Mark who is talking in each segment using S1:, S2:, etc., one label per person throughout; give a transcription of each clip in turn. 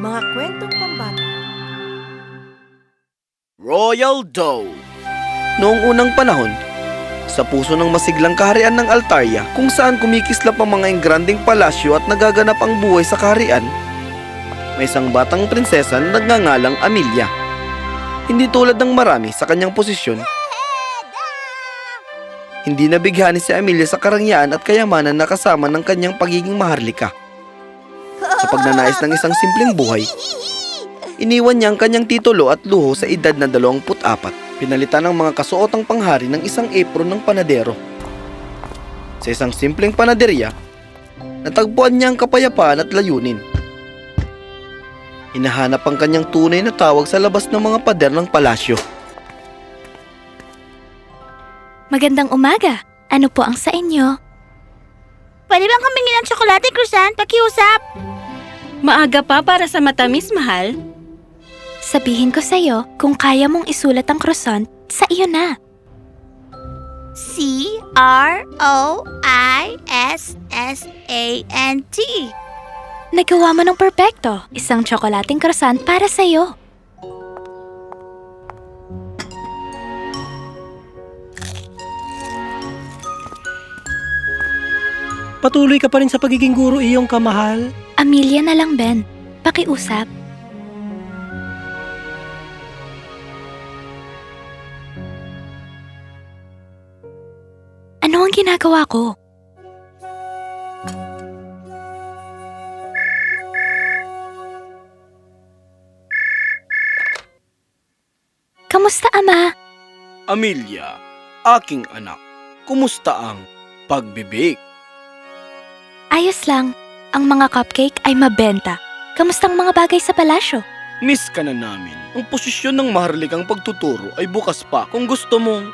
S1: Mga kwentong pambata.
S2: Royal Doe. Noong unang panahon, sa puso ng masiglang kaharian ng Altaria, kung saan kumikislap ang mga engranding palasyo at nagaganap ang buhay sa kaharian, may isang batang prinsesa na nagngangalang Amelia. Hindi tulad ng marami sa kanyang posisyon, hindi nabighani si Amelia sa karangyaan at kayamanan na kasama ng kanyang pagiging maharlika. Sa pagnanais ng isang simpleng buhay, iniwan niya ang kanyang titulo at luho sa edad na 24. Pinalitan ng mga kasuotang panghari ng isang apron ng panadero. Sa isang simpleng panaderya, natagpuan niya ang kapayapaan at layunin. Hinahanap ang kanyang tunay na tawag sa labas ng mga pader ng palasyo.
S3: Magandang umaga. Ano po ang sa inyo?
S4: Pwede bang humingi ng tsokolate, Croissant? Pakiusap!
S5: Maaga pa para sa matamis, mahal.
S3: Sabihin ko sa'yo, kung kaya mong isulat ang croissant, sa iyo na.
S4: C-R-O-I-S-S-A-N-T.
S3: Nagawa mo ng perpekto. Isang tsokolating croissant para sa'yo.
S6: Patuloy ka pa rin sa pagiging guro iyong kamahal.
S3: Amelia na lang, Ben. Pakiusap. Ano ang ginagawa ko? Kamusta, Ama?
S2: Amelia, aking anak, kumusta ang pagbibig?
S3: Ayos lang. Ang mga cupcake ay mabenta. Kamustang mga bagay sa palasyo?
S2: Miss ka na namin. Ang posisyon ng maharlikang pagtuturo ay bukas pa kung gusto mong...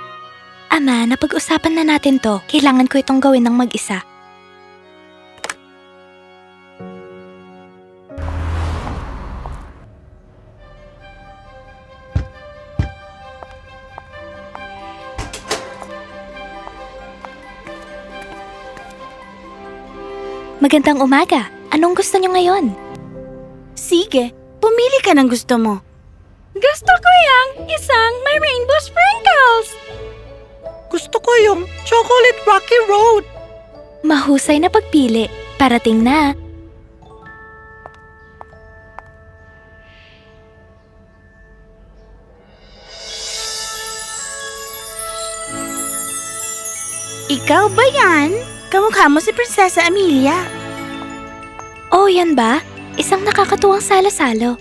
S3: Ama, napag-usapan na natin to. Kailangan ko itong gawin ng mag-isa. Magandang umaga. Anong gusto niyo ngayon?
S4: Sige, pumili ka ng gusto mo.
S5: Gusto ko yung isang may rainbow sprinkles.
S6: Gusto ko yung chocolate rocky road.
S3: Mahusay na pagpili. Parating na.
S4: Ikaw ba yan? Kamukha mo si Prinsesa Amelia.
S3: Oh, yan ba? Isang nakakatuwang salo-salo.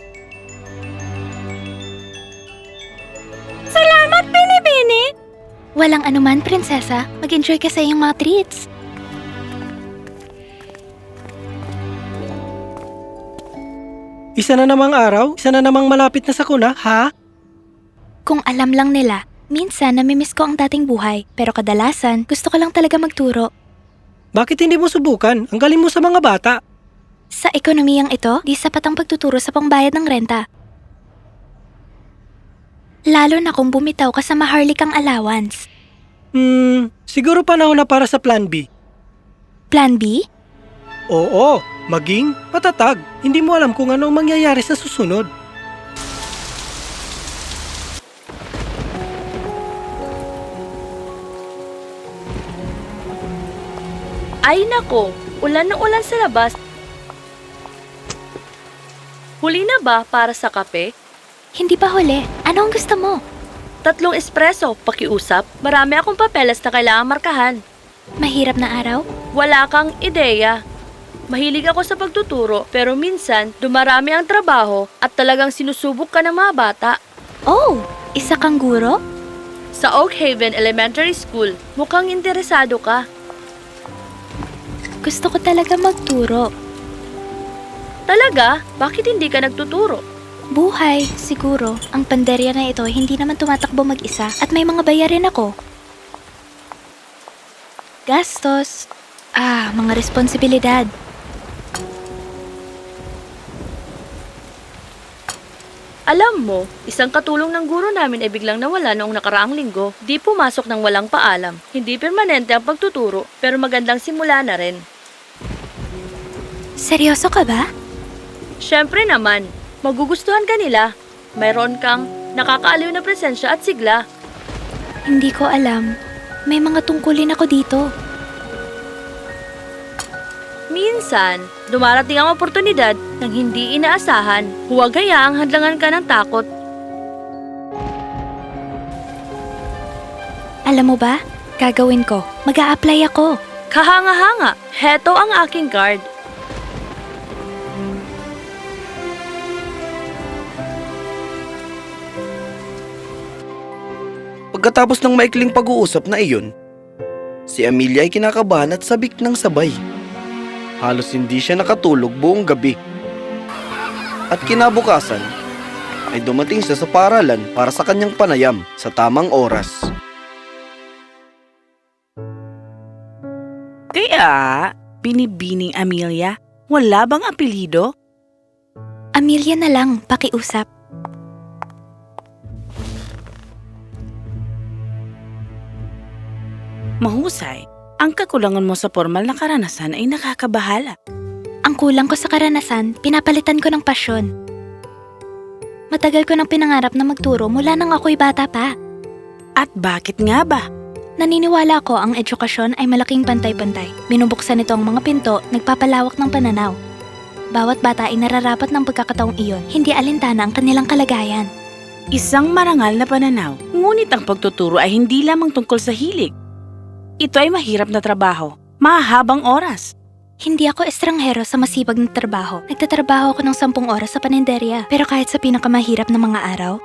S5: Salamat, Binibini!
S3: Walang anuman, prinsesa. Mag-enjoy ka sa iyong mga treats.
S6: Isa na namang araw, isa na namang malapit na sakuna, ha?
S3: Kung alam lang nila, minsan namimiss ko ang dating buhay, pero kadalasan gusto ko lang talaga magturo.
S6: Bakit hindi mo subukan? Ang galing mo sa mga bata.
S3: Sa ekonomiyang ito, di sapat ang pagtuturo sa pangbayad ng renta. Lalo na kung bumitaw ka sa maharlikang allowance.
S6: Siguro panahon na para sa Plan B.
S3: Plan B?
S6: Oo, maging matatag. Hindi mo alam kung ano ang mangyayari sa susunod.
S5: Ay nako, ulan na ulan sa labas. Huli na ba para sa kape?
S3: Hindi pa huli. Ano ang gusto mo?
S5: 3 espresso, pakiusap. Marami akong papeles na kailangang markahan.
S3: Mahirap na araw?
S5: Wala kang ideya. Mahilig ako sa pagtuturo, pero minsan dumarami ang trabaho at talagang sinusubok ka ng mga bata.
S3: Oh, isa kang guro?
S5: Sa Oak Haven Elementary School, mukhang interesado ka.
S3: Gusto ko talaga magturo.
S5: Talaga? Bakit hindi ka nagtuturo?
S3: Buhay, siguro. Ang panderya na ito hindi naman tumatakbo mag-isa at may mga bayarin ako. Gastos. Mga responsibilidad.
S5: Alam mo, isang katulong ng guro namin ay biglang nawala noong nakaraang linggo. Di pumasok ng walang paalam. Hindi permanente ang pagtuturo, pero magandang simula na rin.
S3: Seryoso ka ba?
S5: Siyempre naman, Magugustuhan ka nila. Mayroon kang nakakaaliw na presensya at sigla.
S3: Hindi ko alam. May mga tungkulin ako dito.
S5: Minsan, dumarating ang oportunidad ng hindi inaasahan. Huwag hayaang hadlangan ka ng takot.
S3: Alam mo ba? Gagawin ko. Mag-a-apply ako.
S5: Kahanga-hanga, heto ang aking card.
S2: Pagkatapos ng maikling pag-uusap na iyon, si Amelia ay kinakabahan at sabik ng sabay. Halos hindi siya nakatulog buong gabi. At kinabukasan, ay dumating siya sa paaralan para sa kanyang panayam sa tamang oras.
S4: Kaya, binibining Amelia, wala bang apelyido?
S3: Amelia na lang, pakiusap.
S4: Mahusay. Ang kakulangan mo sa formal na karanasan ay nakakabahala.
S3: Ang kulang ko sa karanasan, pinapalitan ko ng pasyon. Matagal ko nang pinangarap na magturo mula nang ako'y bata pa.
S4: At bakit nga ba?
S3: Naniniwala ko ang edukasyon ay malaking pantay-pantay. Binubuksan nito ang mga pinto, nagpapalawak ng pananaw. Bawat bata ay nararapat ng pagkakataong iyon, hindi alintana ang kanilang kalagayan.
S4: Isang marangal na pananaw, ngunit ang pagtuturo ay hindi lamang tungkol sa hilig. Ito ay mahirap na trabaho, mahahabang oras.
S3: Hindi ako estranghero sa masipag na trabaho. Nagtatrabaho ako ng 10 oras sa paninderya. Pero kahit sa pinakamahirap na mga araw,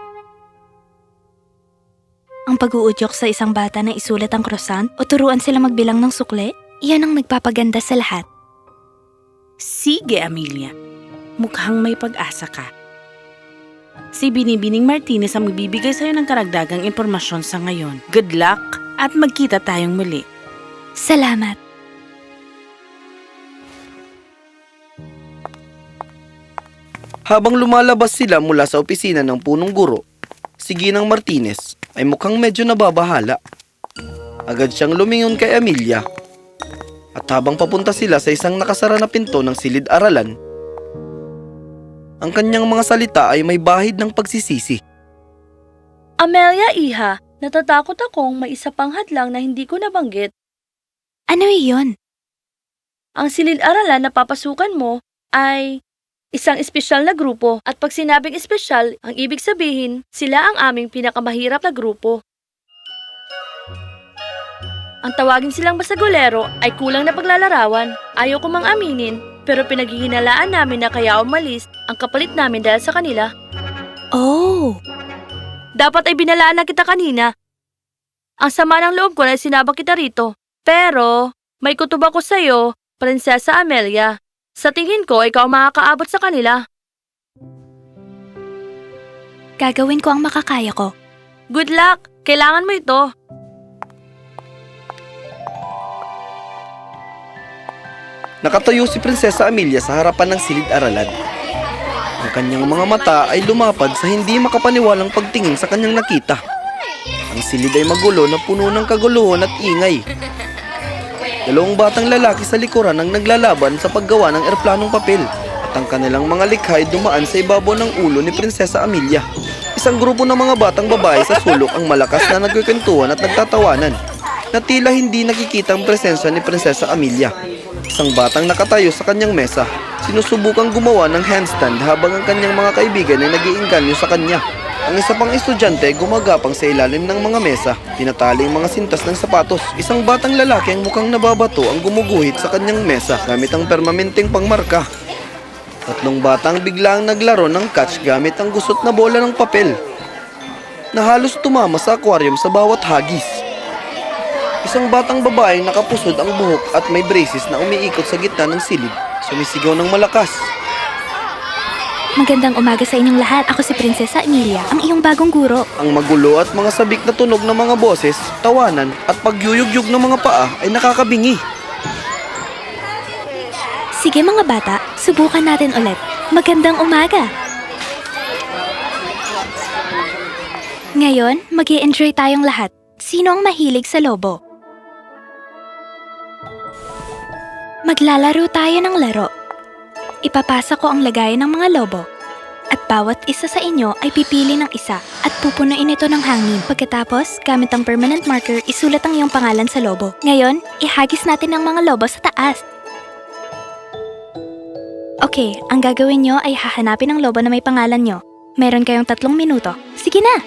S3: ang pag-uudyok sa isang bata na isulat ang croissant o turuan sila magbilang ng sukle, iyan ang nagpapaganda sa lahat.
S4: Sige, Amelia. Mukhang may pag-asa ka. Si Binibining Martinez ang magbibigay sa'yo ng karagdagang impormasyon sa ngayon. Good luck at magkita tayong muli.
S3: Salamat.
S2: Habang lumalabas sila mula sa opisina ng punong guro, si Ginang Martinez ay mukhang medyo nababahala. Agad siyang lumingon kay Amelia. At habang papunta sila sa isang nakasara na pinto ng silid-aralan, ang kanyang mga salita ay may bahid ng pagsisisi.
S5: Amelia, iha, natatakot akong may isa pang hadlang na hindi ko nabanggit.
S3: Ano iyon?
S5: Ang silid-aralan na papasukan mo ay isang espesyal na grupo at pag sinabing espesyal, ang ibig sabihin, sila ang aming pinakamahirap na grupo. Ang tawagin silang basagolero ay kulang na paglalarawan. Ayaw ko mang aminin, pero pinaghihinalaan namin na kaya umalis ang kapalit namin dahil sa kanila.
S3: Oh,
S5: Dapat ay binalaan na kita kanina. Ang sama ng loob ko na sinabak kita rito. Pero, may kutob ako sa'yo, Prinsesa Amelia. Sa tingin ko, ikaw makakaabot sa kanila.
S3: gagawin ko ang makakaya ko.
S5: Good luck! Kailangan mo ito.
S2: Nakatayo si Prinsesa Amelia sa harapan ng silid-aralan. Ang kanyang mga mata ay lumapad sa hindi makapaniwalang pagtingin sa kanyang nakita. Ang silid ay magulo na puno ng kaguluhan at ingay. Dalawang batang lalaki sa likuran ang naglalaban sa paggawa ng eroplanong papel at ang kanilang mga likha ay dumaan sa ibabaw ng ulo ni Prinsesa Amelia. Isang grupo ng mga batang babae sa sulok ang malakas na nagkukwentuhan at nagtatawanan na tila hindi nakikita ang presensya ni Prinsesa Amelia. Isang batang nakatayo sa kanyang mesa, sinusubukang gumawa ng handstand habang ang kanyang mga kaibigan ay nag-iingganyo sa kanya. Ang isa pang estudyante gumagapang sa ilalim ng mga mesa, tinatali ang mga sintas ng sapatos. Isang batang lalaki ang mukhang nababato ang gumuguhit sa kanyang mesa gamit ang permanenteng pangmarka. Tatlong batang biglang naglaro ng catch gamit ang gusot na bola ng papel na halos tumama sa aquarium sa bawat hagis. Isang batang babaeng nakapusod ang buhok at may braces na umiikot sa gitna ng silid, sumisigaw ng malakas.
S3: Magandang umaga sa inyong lahat. Ako si Prinsesa Amelia, ang iyong bagong guro.
S2: Ang magulo at mga sabik na tunog ng mga boses, tawanan at pagyuyugyug ng mga paa ay nakakabingi.
S3: Sige mga bata, subukan natin ulit. Magandang umaga! Ngayon, mag-i-enjoy tayong lahat. Sino ang mahilig sa lobo? Maglalaro tayo ng laro. Ipapasa ko ang lagayan ng mga lobo. At Bawat isa sa inyo ay pipili ng isa at pupunuin ito ng hangin. Pagkatapos, gamit ang permanent marker, isulat ang iyong pangalan sa lobo. Ngayon, ihagis natin ang mga lobo sa taas. Okay, ang gagawin nyo ay hahanapin ang lobo na may pangalan nyo. Meron kayong 3 minuto. Sige na!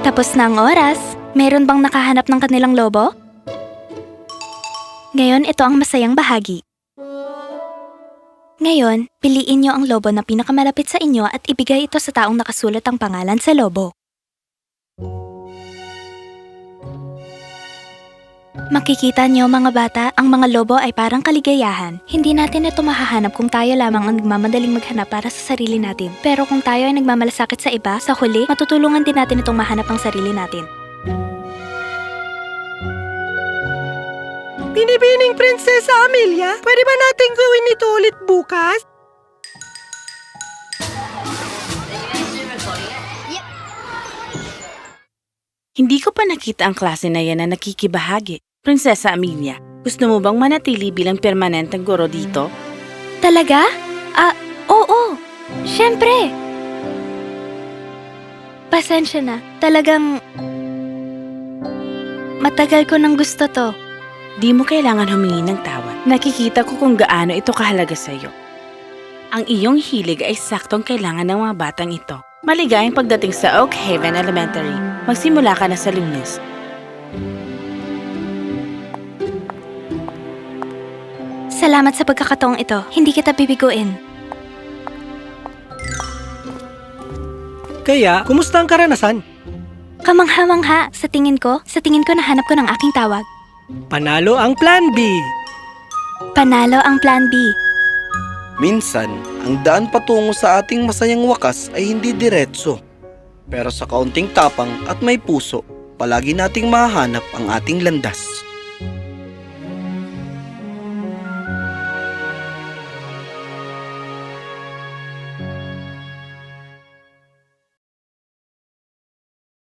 S3: Tapos na ang oras. Meron bang nakahanap ng kanilang lobo? Ngayon, ito ang masayang bahagi. Ngayon, piliin nyo ang lobo na pinakamalapit sa inyo at ibigay ito sa taong nakasulat ang pangalan sa lobo. Makikita nyo mga bata, ang mga lobo ay parang kaligayahan. Hindi natin ito mahahanap kung tayo lamang ang nagmamadaling maghanap para sa sarili natin. Pero kung tayo ay nagmamalasakit sa iba, sa huli, matutulungan din natin itong mahanap ang sarili natin.
S6: Binibining Prinsesa Amelia, pwede ba natin gawin ito ulit bukas?
S4: Hindi ko pa nakita ang klase na yan na nakikibahagi. Prinsesa Amelia, gusto mo bang manatili bilang permanenteng guro dito?
S3: Talaga? Oo. Siyempre. Pasensya na. Talagang matagal ko nang gusto to.
S4: Di mo kailangan humingi ng tawad. Nakikita ko kung gaano ito kahalaga sa'yo. Ang iyong hilig ay saktong kailangan ng mga batang ito. Maligayang pagdating sa Oak Haven Elementary. Magsimula ka na sa Lunes.
S3: Salamat sa pagkakataong ito. Hindi kita bibiguin.
S6: Kaya, kumusta ang karanasan?
S3: Kamangha-mangha. Sa tingin ko nahanap ko ng aking tawag.
S6: Panalo ang Plan B.
S3: Panalo ang Plan B.
S2: Minsan, ang daan patungo sa ating masayang wakas ay hindi diretso. Pero sa kaunting tapang at may puso, palagi nating mahanap ang ating landas.